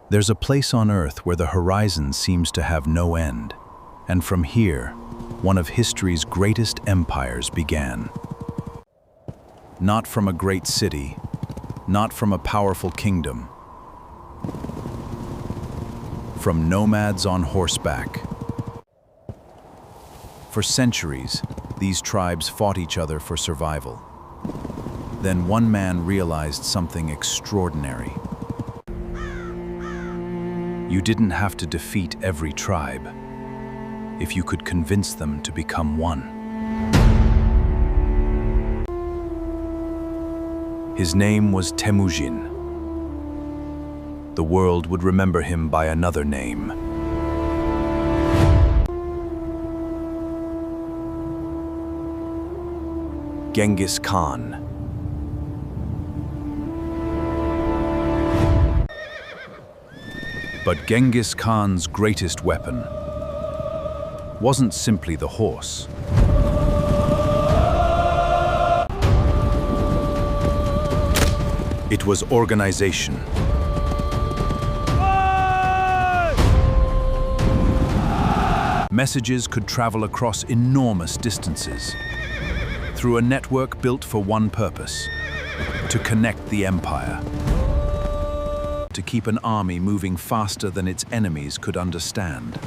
There's a place on Earth where the horizon seems to have no end, and from here, one of history's greatest empires began. Not from a great city, not from a powerful kingdom, from nomads on horseback. For centuries, these tribes fought each other for survival. Then one man realized something extraordinary. You didn't have to defeat every tribe if you could convince them to become one. His name was Temujin. The world would remember him by another name. Genghis Khan. But Genghis Khan's greatest weapon wasn't simply the horse. It was organization. Messages could travel across enormous distances through a network built for one purpose: to connect the empire, to keep an army moving faster than its enemies could understand.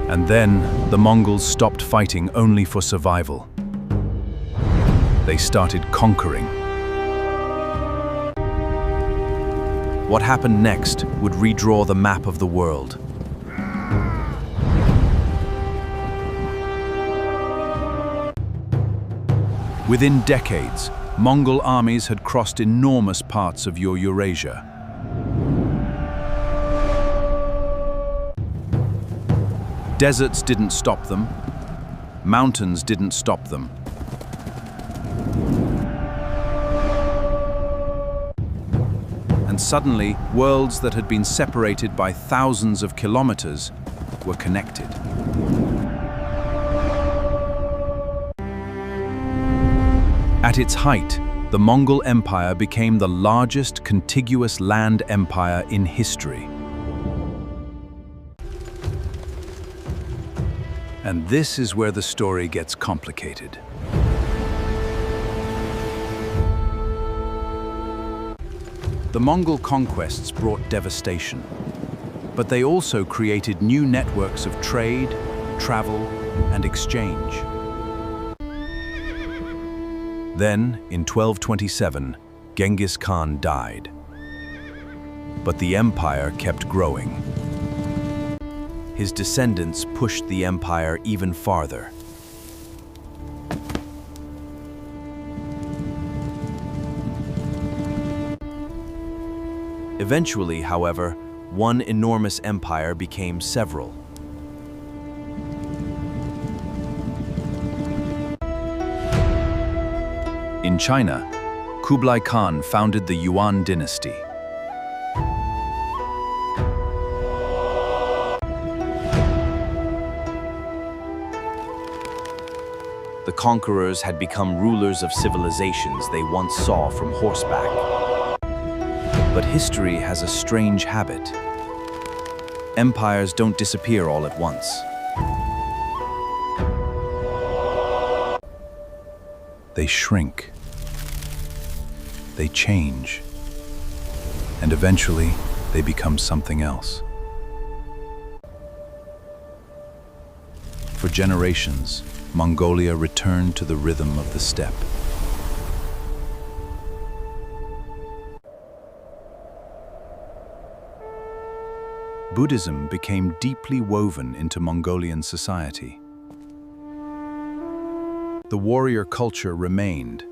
And then the Mongols stopped fighting only for survival. They started conquering. What happened next would redraw the map of the world. Within decades, Mongol armies had crossed enormous parts of Eurasia. Deserts didn't stop them. Mountains didn't stop them. And suddenly, worlds that had been separated by thousands of kilometers were connected. At its height, the Mongol Empire became the largest contiguous land empire in history. And this is where the story gets complicated. The Mongol conquests brought devastation, but they also created new networks of trade, travel, and exchange. Then, in 1227, Genghis Khan died. But the empire kept growing. His descendants pushed the empire even farther. Eventually, however, one enormous empire became several. In China, Kublai Khan founded the Yuan dynasty. The conquerors had become rulers of civilizations they once saw from horseback. But history has a strange habit. Empires don't disappear all at once. They shrink. They change. And eventually, they become something else. For generations, Mongolia returned to the rhythm of the steppe. Buddhism became deeply woven into Mongolian society. The warrior culture remained,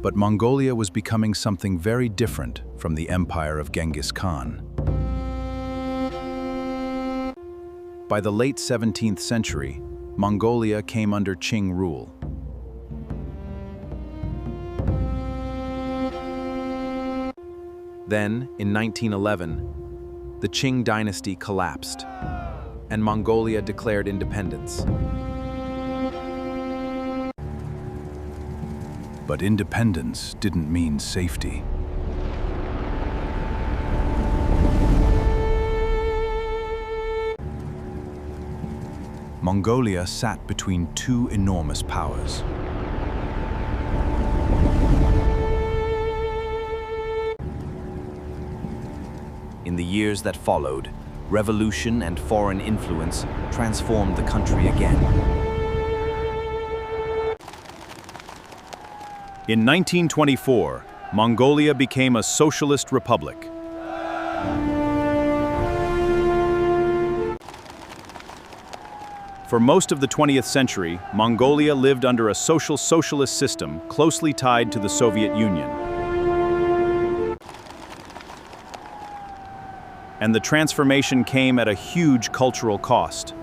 but Mongolia was becoming something very different from the empire of Genghis Khan. By the late 17th century, Mongolia came under Qing rule. Then, in 1911, the Qing dynasty collapsed, and Mongolia declared independence. But independence didn't mean safety. Mongolia sat between two enormous powers. In the years that followed, revolution and foreign influence transformed the country again. In 1924, Mongolia became a socialist republic. For most of the 20th century, Mongolia lived under a socialist system closely tied to the Soviet Union. And the transformation came at a huge cultural cost.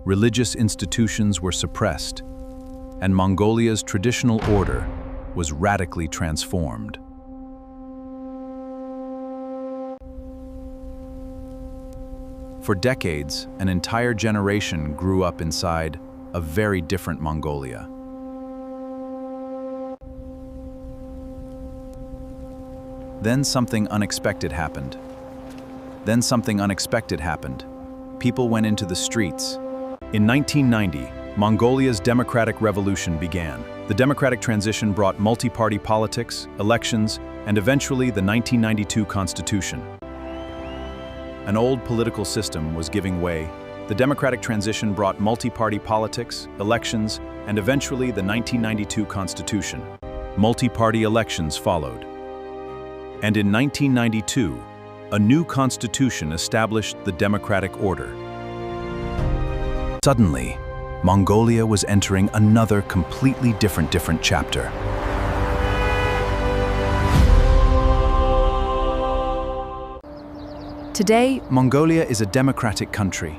Religious institutions were suppressed, and Mongolia's traditional order was radically transformed. For decades, an entire generation grew up inside a very different Mongolia. Then something unexpected happened. People went into the streets. In 1990, Mongolia's democratic revolution began. The democratic transition brought multi-party politics, elections, and eventually the 1992 constitution. An old political system was giving way. The democratic transition brought multi-party politics, elections, and eventually the 1992 constitution. Multi-party elections followed. And in 1992, a new constitution established the democratic order. Suddenly, Mongolia was entering another completely different chapter. Today, Mongolia is a democratic country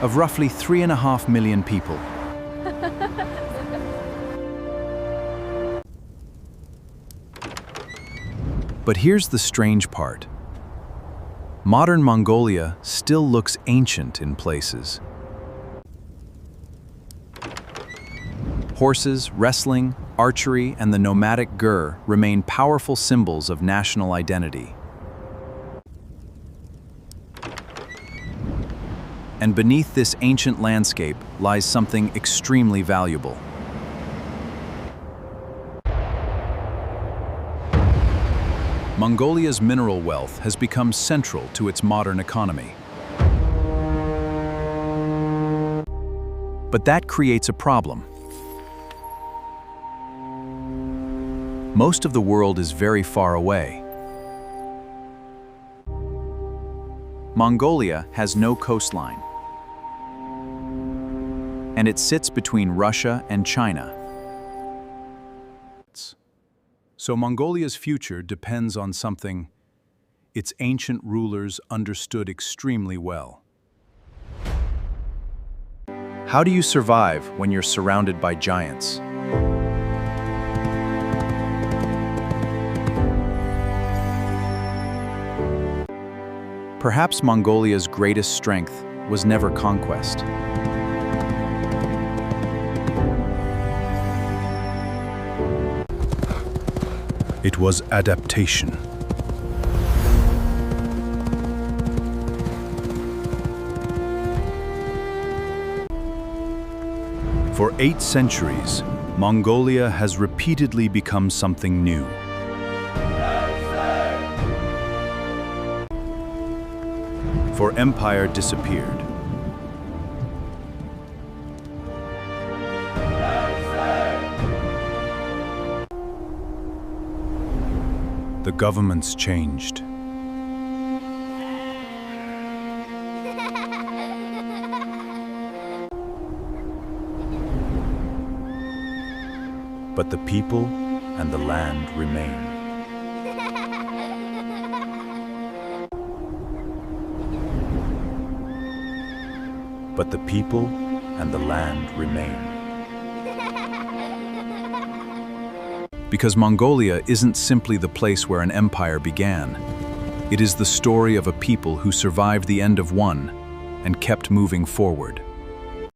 of roughly 3.5 million people. But here's the strange part. Modern Mongolia still looks ancient in places. Horses, wrestling, archery, and the nomadic gur remain powerful symbols of national identity. And beneath this ancient landscape lies something extremely valuable. Mongolia's mineral wealth has become central to its modern economy. But that creates a problem. Most of the world is very far away. Mongolia has no coastline, and it sits between Russia and China. So Mongolia's future depends on something its ancient rulers understood extremely well. How do you survive when you're surrounded by giants? Perhaps Mongolia's greatest strength was never conquest. It was adaptation. For 8 centuries, Mongolia has repeatedly become something new. For empire disappeared. The governments changed. But the people and the land remain. But the people and the land remain. Because Mongolia isn't simply the place where an empire began. It is the story of a people who survived the end of one and kept moving forward.